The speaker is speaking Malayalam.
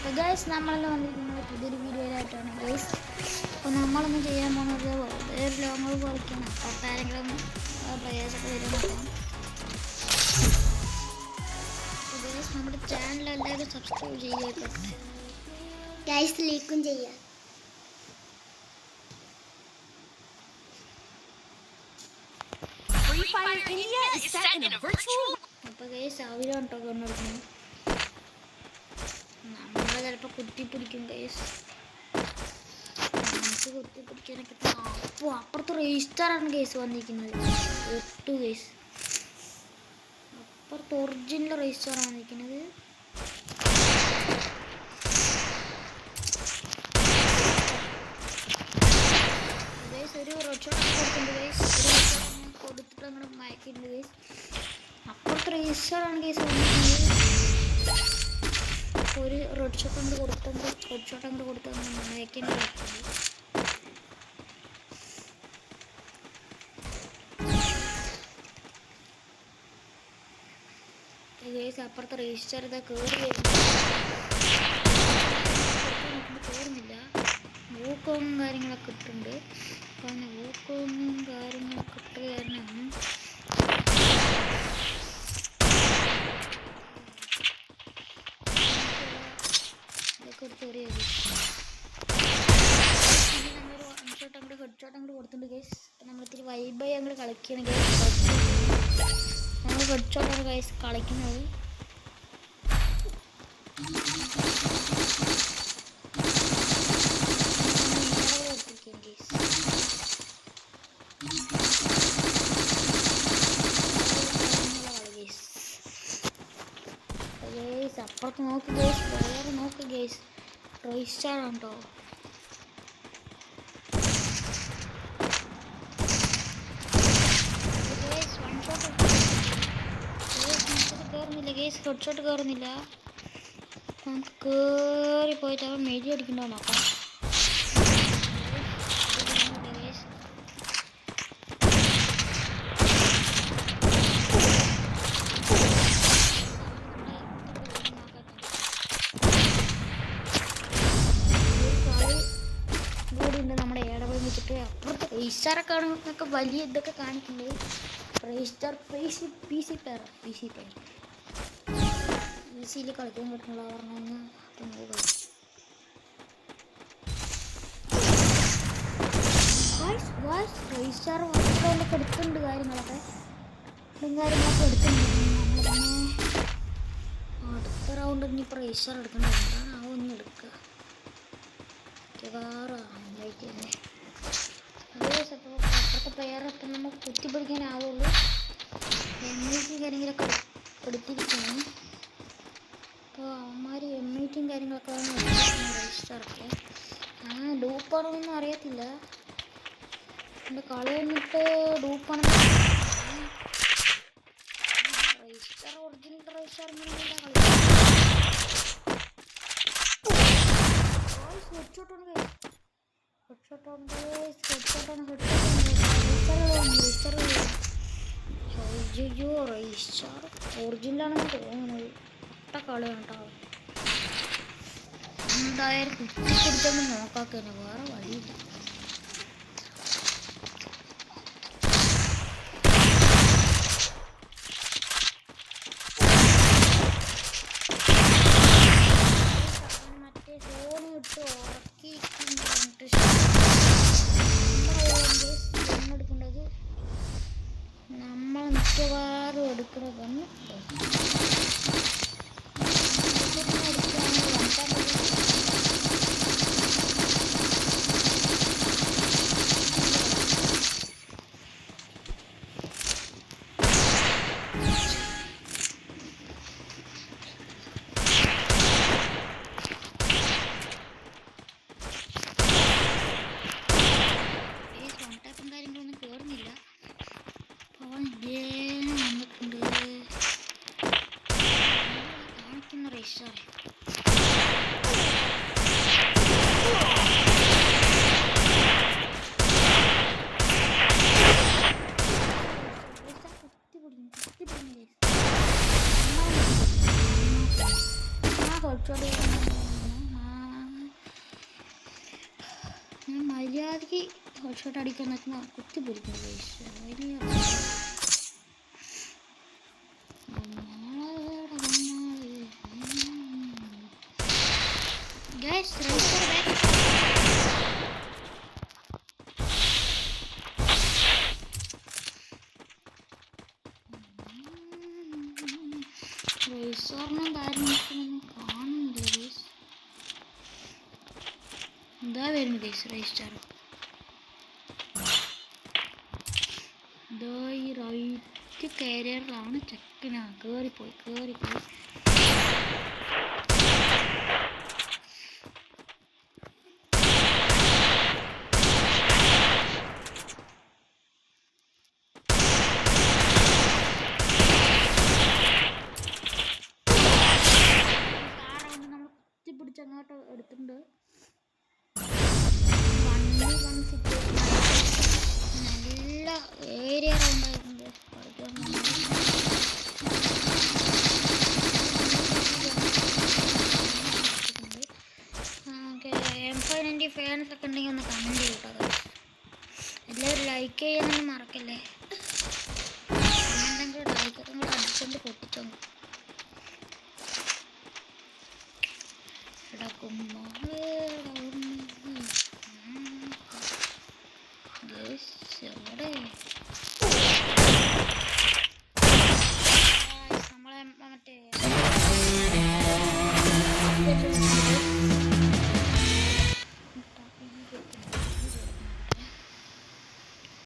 അപ്പോൾ ഗൈസ് നമ്മളെല്ലാം വന്നിരിക്കുന്നത് പുതിയൊരു വീഡിയോയിലായിട്ടാണ് ഗൈസ്. അപ്പോൾ നമ്മളൊന്ന് ചെയ്യാൻ പോകുന്നത് വേറെ ലോങ്ങ് കുറയ്ക്കണം. അപ്പോൾ ആരെങ്കിലും പ്രയാസമൊക്കെ വരും നോക്കാം. അപ്പോൾ ഗൈസ് നമ്മുടെ ചാനൽ എല്ലാവരും സബ്സ്ക്രൈബ് ചെയ്യുക ഗൈസ്, ലൈക്കും ചെയ്യുക. അപ്പോൾ ഗൈസ് അവരും കേട്ടോ കൊണ്ടുവരുന്നത്. നമ്മളെ ചിലപ്പോൾ കുത്തിപ്പിടിക്കും ഗൈസ്, നമുക്ക് കുത്തിപ്പിടിക്കാനൊക്കെ. അപ്പോൾ അപ്പുറത്ത് രജിസ്റ്ററാണ് ഗൈസ് വന്നിരിക്കുന്നത് 8 ഗൈസ്. അപ്പുറത്ത് ഒറിജിനൽ രജിസ്റ്ററാണ് വന്നിരിക്കുന്നത്. ഗൈസ് ഒരു റെഡ് ഷോട്ട് കൊടുക്കുന്നുണ്ട് ഗൈസ്. കൊടുത്തിട്ട് അങ്ങനെ മയക്കുന്നുണ്ട് ഗൈസ്. അപ്പുറത്ത് രജിസ്റ്ററാണ് ഗൈസ് വന്നിരിക്കുന്നത്. ഒരു റെഡ് ഷോട്ട് അങ്ങോട്ട് കൊടുത്തു മയക്കേണ്ടി ഗൈസ്. അപ്പുറത്തെ രജിസ്റ്റർ ഇതാ കയറുന്നില്ല. ഊക്കവും കാര്യങ്ങളൊക്കെ ഇട്ടുണ്ട്. അപ്പം ഊക്കവും കാര്യങ്ങളൊക്കെ ഇട്ട് കാരണം നമ്മളൊരു ഹെഡ് ഷോട്ട് അങ്ങോട്ട് കൊടുത്തിട്ടുണ്ട് ഗൈസ്. നമ്മളിത്തിരി വൈബായി അങ്ങോട്ട് കളിക്കുകയാണ് ഗൈസ്. നമ്മൾ ഹെഡ് ഷോട്ടാണ് ഗൈസ് കളിക്കുന്നത്. അപ്പുറത്ത് നോക്ക് ഗൈസ്, വേറെ നോക്ക് ഗൈസ്, രജിസ്റ്ററാണ് കേട്ടോ. കയറുന്നില്ല ഗൈസ്, ഹെഡ് ഷോട്ട് കയറുന്നില്ല. നമുക്ക് കയറി പോയിട്ട് അവൻ മെഴി അടിക്കണ്ടോ നോക്കാം. നമ്മുടെ ഏടപോയി വെച്ചിട്ട് അപ്പുറത്ത് രജിസ്റ്ററൊക്കെ ആണെന്നൊക്കെ വലിയ ഇതൊക്കെ കാണിക്കുന്നുണ്ട്. രജിസ്റ്റർ പി സി പെയർ ഈസിയിൽ കളിക്കാൻ പറ്റുള്ള പറഞ്ഞാൽ രജിസ്റ്റർ വർക്കൊക്കെ എടുക്കുന്നുണ്ട്. കാര്യങ്ങളൊക്കെ എടുക്കുന്നുണ്ട്. നമ്മൾ തന്നെ അടുത്ത റൗണ്ട് ഇനിയിപ്പോൾ രജിസ്റ്റർ എടുക്കണം. എന്താണ് ആ ഒന്ന് എടുക്കുക തന്നെ. അപ്പുറത്തെ പ്ലെയറൊക്കെ നമുക്ക് കുത്തിപ്പിടിക്കാനാവുള്ളൂ. M80 കാര്യങ്ങളൊക്കെ എടുത്തിരിക്കുകയാണ്. അപ്പോൾ അവന്മാർ M80 കാര്യങ്ങളൊക്കെ രജിസ്റ്ററൊക്കെ ഡൂപ്പാണെന്നൊന്നും അറിയത്തില്ല. എൻ്റെ കളി വന്നിട്ട് ഡൂപ്പാണെന്ന് രജിസ്റ്റർ ഒറിജിനൽ രജിസ്റ്റർ രജിസ്റ്റർ ഒറിജിനലാണെന്ന് തോന്നുന്നത്. ഒട്ട കളിയാണ് കേട്ടോ. എന്തായാലും കുത്തിപ്പിടിച്ചൊന്നും നോക്കാക്കന്നെ, വേറെ വഴിയില്ല. മറ്റേ ഫോണ് ഇട്ട് ഉറക്കി എടുക്കേണ്ടത് നമ്മൾ മിക്കവാറും എടുക്കണമെന്ന് വന്നിട്ടുണ്ട്. കാണിക്കുന്ന രജിസ്റ്റർ കുത്തിപ്പിടിക്കുന്നു. മര്യാദക്ക് ഹെഡ്ഷോട്ട് അടിക്കാൻ നോക്കുമ്പോൾ കുത്തി പൊരിക്കുന്നു ഗൈസ്. Guys, racer back. റേസറിനും കാര്യങ്ങളൊന്നും കാണുന്നില്ല ഗൈസ്. എന്താ വരുന്നു ഗൈസ് റേസ്റ്റർ. ഇതാ ഈ റൈറ്റ് കാരിയറിലാണ് ചെക്കനാ കേറിപ്പോയി. പിടിച്ചങ്ങോട്ട് എടുത്തിട്ടുണ്ട്. നല്ല ഏരിയ റൗണ്ടായിട്ടുണ്ട്.